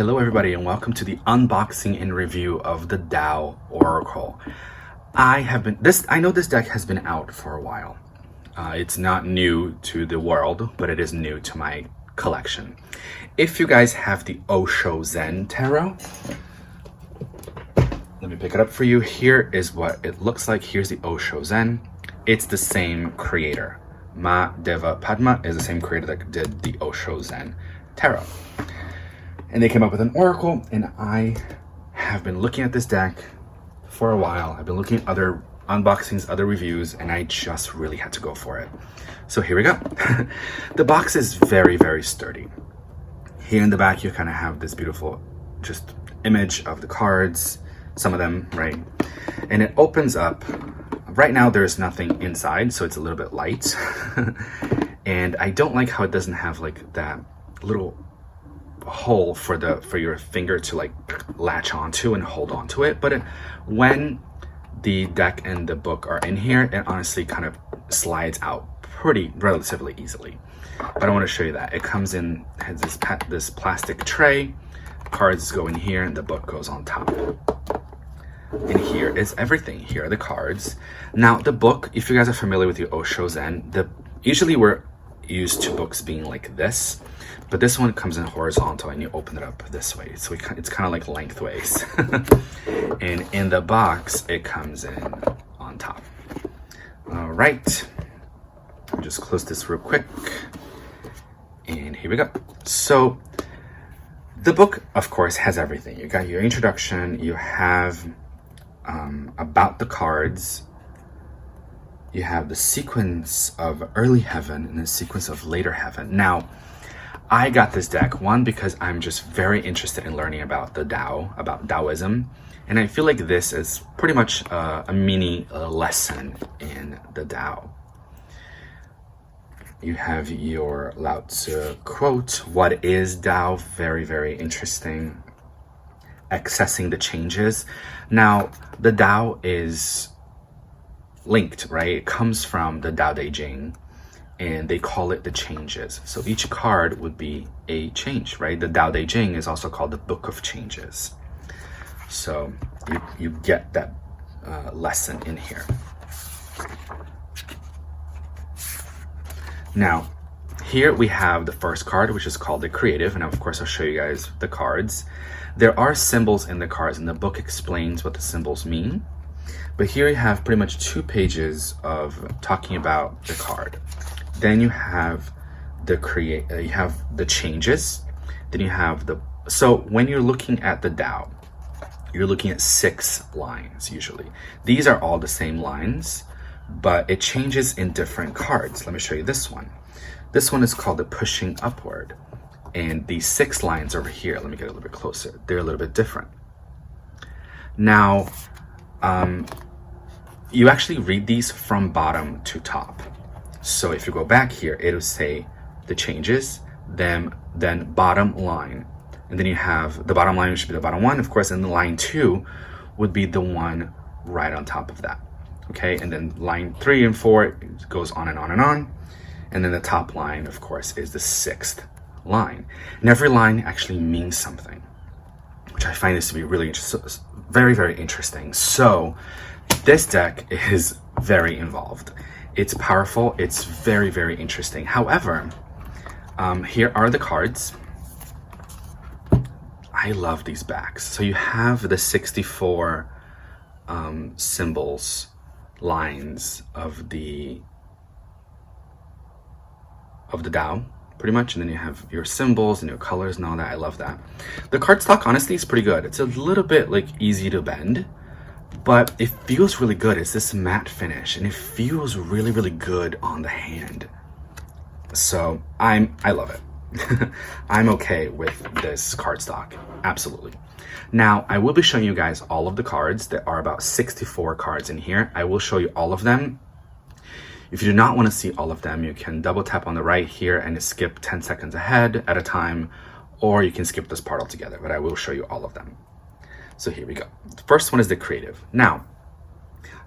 Hello everybody and welcome to the unboxing and review of the Tao Oracle. I know this deck has been out for a while. It's not new to the world, but it is new to my collection. If you guys have the Osho Zen Tarot, let me pick it up for you. Here is what it looks like. Here's the Osho Zen. It's the same creator. Mahadeva Padma is the same creator that did the Osho Zen Tarot. And they came up with an oracle, and I have been looking at this deck for a while. I've been looking at other unboxings, other reviews, and I just really had to go for it. So here we go. The box is very, very sturdy. Here in the back, you kind of have this beautiful just image of the cards, some of them, right? And it opens up. Right now, there's nothing inside, so it's a little bit light. And I don't like how it doesn't have like that little hole for your finger to like latch onto and hold onto it, but when the deck and the book are in here, it honestly kind of slides out relatively easily. But I want to show you that it comes in, has this plastic tray, cards go in here and the book goes on top. And here is everything. Here are the cards. Now the book, if you guys are familiar with the Osho Zen, usually we're used to books being like this, but this one comes in horizontal and you open it up this way, so it's kind of like lengthways. And in the box it comes in on top. All right, I'll just close this real quick, and here we go. So the book, of course, has everything. You got your introduction, you have about the cards, you have the sequence of early heaven and the sequence of later heaven. Now, I got this deck, one, because I'm just very interested in learning about the Tao, about Taoism. And I feel like this is pretty much a mini lesson in the Tao. You have your Lao Tzu quote, "What is Tao?" Very, very interesting. Accessing the changes. Now, the Tao is linked, right? It comes from the Tao Te Ching, and they call it the changes. So each card would be a change, right? The Tao Te Ching is also called the Book of Changes. So you get that lesson in here. Now, here we have the first card, which is called the Creative, and of course I'll show you guys the cards. There are symbols in the cards, and the book explains what the symbols mean. But here you have pretty much 2 pages of talking about the card. Then you have you have the changes. Then you have so when you're looking at the Tao, you're looking at 6 lines usually. These are all the same lines, but it changes in different cards. Let me show you this one. This one is called the Pushing Upward. And these 6 lines over here, let me get a little bit closer. They're a little bit different. Now, you actually read these from bottom to top. So if you go back here, it'll say the changes, then bottom line. And then you have the bottom line, which should be the bottom one, of course, and the line 2 would be the one right on top of that. Okay, and then line 3 and 4 it goes on and on and on. And then the top line, of course, is the 6th line. And every line actually means something, which I find this to be really very, very interesting. So this deck is very involved. It's powerful. It's very, very interesting. However, here are the cards. I love these backs. So you have the 64 symbols, lines of the Tao, pretty much, and then you have your symbols and your colors and all that. I love that. The cardstock, honestly, is pretty good. It's a little bit like easy to bend, but it feels really good. It's this matte finish, and it feels really, really good on the hand. So I love it. I'm okay with this cardstock, absolutely. Now, I will be showing you guys all of the cards. There are about 64 cards in here. I will show you all of them. If you do not want to see all of them, you can double tap on the right here and skip 10 seconds ahead at a time, or you can skip this part altogether, but I will show you all of them. So here we go. The first one is the Creative. Now,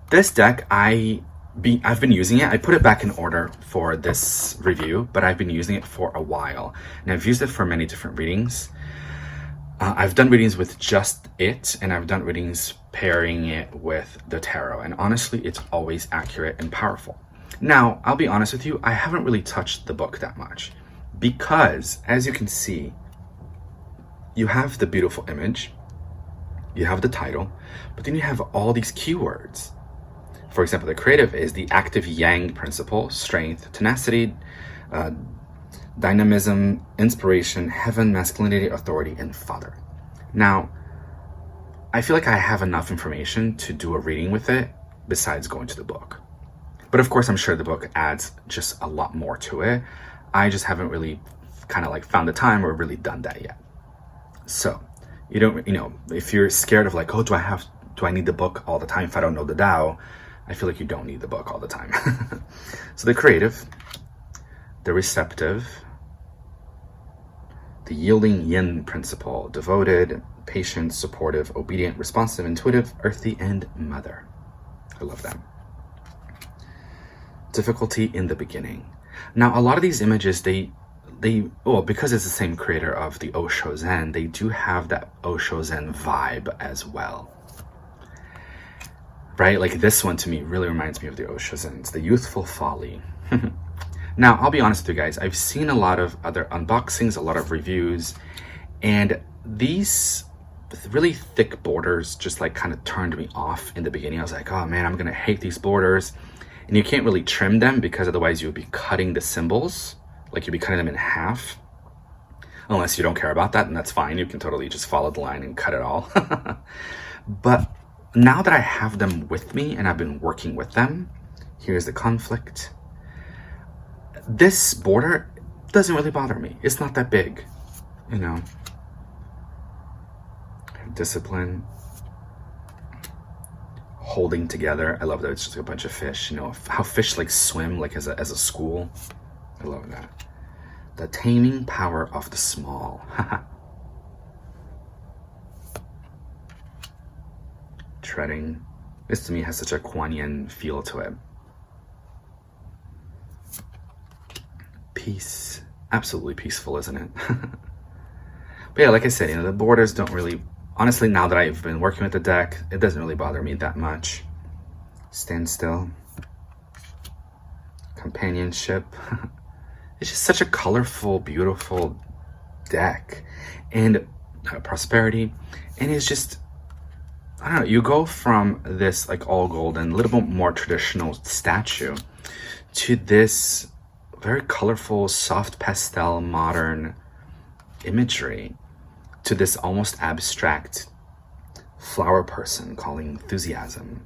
this deck, I've been using it. I put it back in order for this review, but I've been using it for a while, and I've used it for many different readings. I've done readings with just it, and I've done readings pairing it with the tarot, and honestly, it's always accurate and powerful. Now, I'll be honest with you, I haven't really touched the book that much because, as you can see, you have the beautiful image, you have the title, but then you have all these keywords. For example, the creative is the active yang principle, strength, tenacity, dynamism, inspiration, heaven, masculinity, authority, and father. Now, I feel like I have enough information to do a reading with it besides going to the book. But of course, I'm sure the book adds just a lot more to it. I just haven't really kind of like found the time or really done that yet. So, if you're scared of like, oh, do I need the book all the time if I don't know the Tao? I feel like you don't need the book all the time. So the creative, the receptive, the yielding yin principle, devoted, patient, supportive, obedient, responsive, intuitive, earthy, and mother. I love that. Difficulty in the beginning. Now, a lot of these images, because it's the same creator of the Osho Zen, they do have that Osho Zen vibe as well. Right? Like this one to me really reminds me of the Osho Zen. It's the youthful folly. Now, I'll be honest with you guys. I've seen a lot of other unboxings, a lot of reviews, and these really thick borders just like kind of turned me off in the beginning. I was like, oh man, I'm going to hate these borders. And you can't really trim them because otherwise you would be cutting the symbols. Like you'd be cutting them in half. Unless you don't care about that, and that's fine. You can totally just follow the line and cut it all. But now that I have them with me and I've been working with them, here's the conflict. This border doesn't really bother me. It's not that big, Discipline. Holding together. I love that it's just a bunch of fish. How fish like swim like as a school. I love that. The taming power of the small. Treading. This to me has such a Kuan Yin feel to it. Peace. Absolutely peaceful, isn't it? But yeah, like I said, the borders don't really, honestly, now that I've been working with the deck, it doesn't really bother me that much. Stand still. Companionship. It's just such a colorful, beautiful deck. And prosperity. And it's just, I don't know, you go from this like all gold and a little bit more traditional statue to this very colorful, soft pastel, modern imagery, to this almost abstract flower person calling enthusiasm.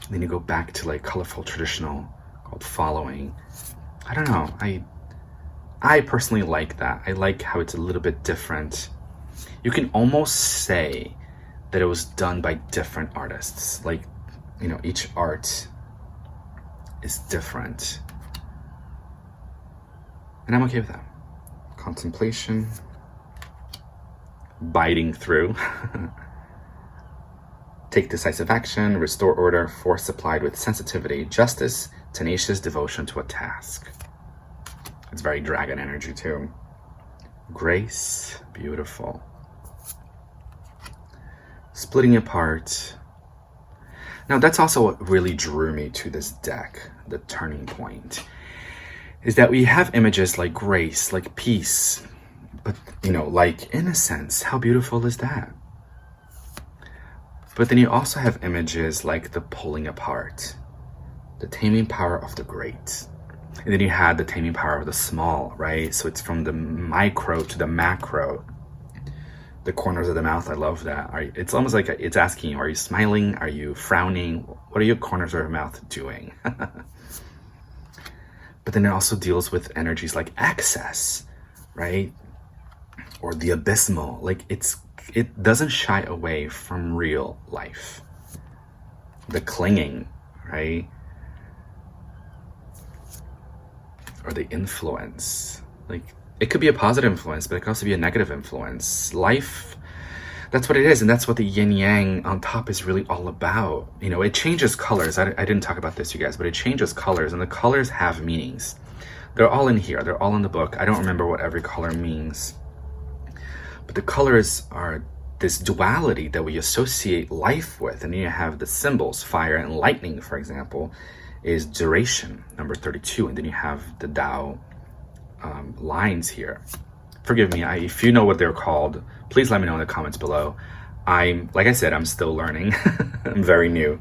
And then you go back to like colorful, traditional, called following. I don't know, I personally like that. I like how it's a little bit different. You can almost say that it was done by different artists. Like, each art is different. And I'm okay with that. Contemplation. Biting through. Take decisive action, restore order, force supplied with sensitivity, justice, tenacious devotion to a task. It's very dragon energy too. Grace, beautiful. Splitting apart. Now that's also what really drew me to this deck, the turning point, is that we have images like grace, like peace, but like innocence. How beautiful is that? But then you also have images like the pulling apart, the taming power of the great. And then you had the taming power of the small, right? So it's from the micro to the macro. The corners of the mouth, I love that. It's almost like it's asking you, are you smiling? Are you frowning? What are your corners of your mouth doing? But then it also deals with energies like excess, right? Or the abysmal. Like it doesn't shy away from real life. The clinging, right? Or the influence. Like it could be a positive influence, but it could also be a negative influence. Life, that's what it is. And that's what the yin yang on top is really all about. It changes colors. I didn't talk about this, you guys, but it changes colors, and the colors have meanings. They're all in here. They're all in the book. I don't remember what every color means. But the colors are this duality that we associate life with. And then you have the symbols, fire and lightning, for example, is duration, number 32. And then you have the Tao lines here. Forgive me, if you know what they're called, please let me know in the comments below. Like I said, I'm still learning. I'm very new.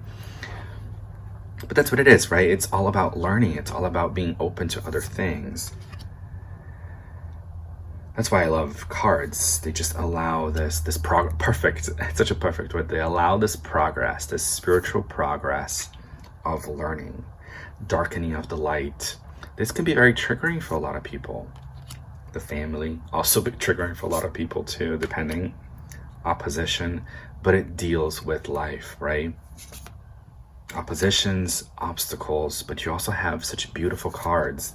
But that's what it is, right? It's all about learning. It's all about being open to other things. That's why I love cards. They just allow this perfect, it's such a perfect word. They allow this progress, this spiritual progress of learning, darkening of the light. This can be very triggering for a lot of people. The family, also be triggering for a lot of people too, depending. Opposition, but it deals with life, right? Oppositions, obstacles, but you also have such beautiful cards.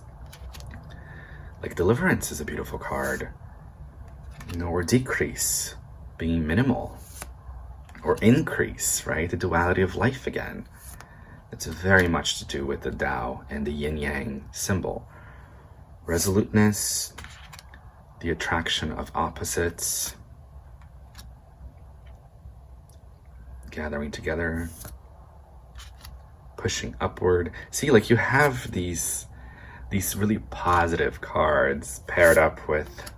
Like Deliverance is a beautiful card, or decrease, being minimal, or increase, right? The duality of life again. It's very much to do with the Tao and the yin yang symbol. Resoluteness, the attraction of opposites, gathering together, pushing upward. See, like you have these really positive cards paired up with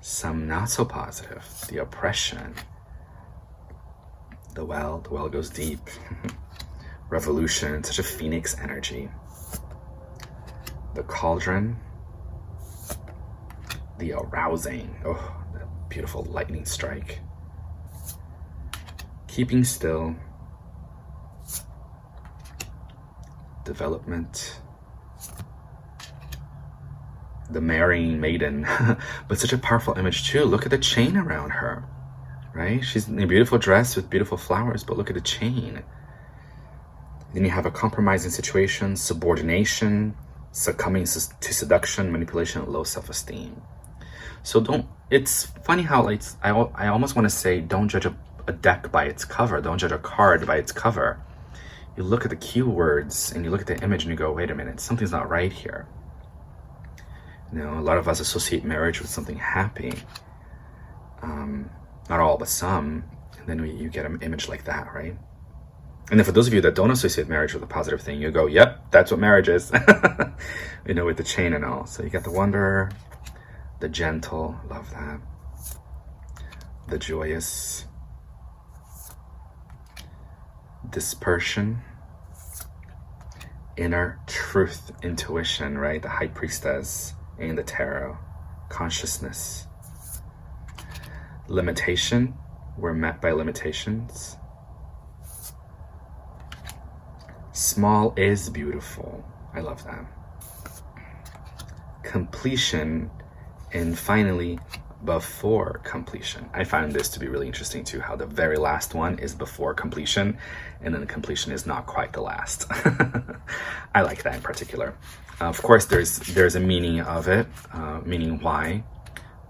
some not so positive. The oppression, the well goes deep. Revolution, such a phoenix energy. The cauldron, the arousing, oh, that beautiful lightning strike. Keeping still, development, the marrying maiden, but such a powerful image too. Look at the chain around her, right? She's in a beautiful dress with beautiful flowers, but look at the chain. Then you have a compromising situation, subordination, succumbing to seduction, manipulation, low self-esteem. So it's funny how I almost want to say, don't judge a deck by its cover. Don't judge a card by its cover. You look at the keywords and you look at the image and you go, wait a minute, something's not right here. A lot of us associate marriage with something happy. Not all, but some. And then you get an image like that, right? And then for those of you that don't associate marriage with a positive thing, you go, yep, that's what marriage is. With the chain and all. So you get the wanderer, the gentle, love that. The joyous, dispersion, inner truth, intuition, right? The high priestess and the tarot, consciousness. Limitation, we're met by limitations. Small is beautiful. I love that. Completion, and finally, before completion. I find this to be really interesting too, how the very last one is before completion, and then the completion is not quite the last. I like that in particular. Of course, there's a meaning of it, meaning why,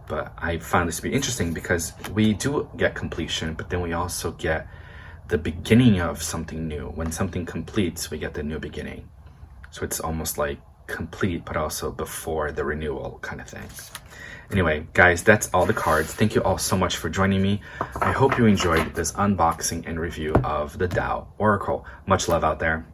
but I found this to be interesting because we do get completion, but then we also get the beginning of something new. When something completes, we get the new beginning. So it's almost like complete, but also before the renewal kind of thing. Anyway, guys, that's all the cards. Thank you all so much for joining me. I hope you enjoyed this unboxing and review of the Tao Oracle. Much love out there.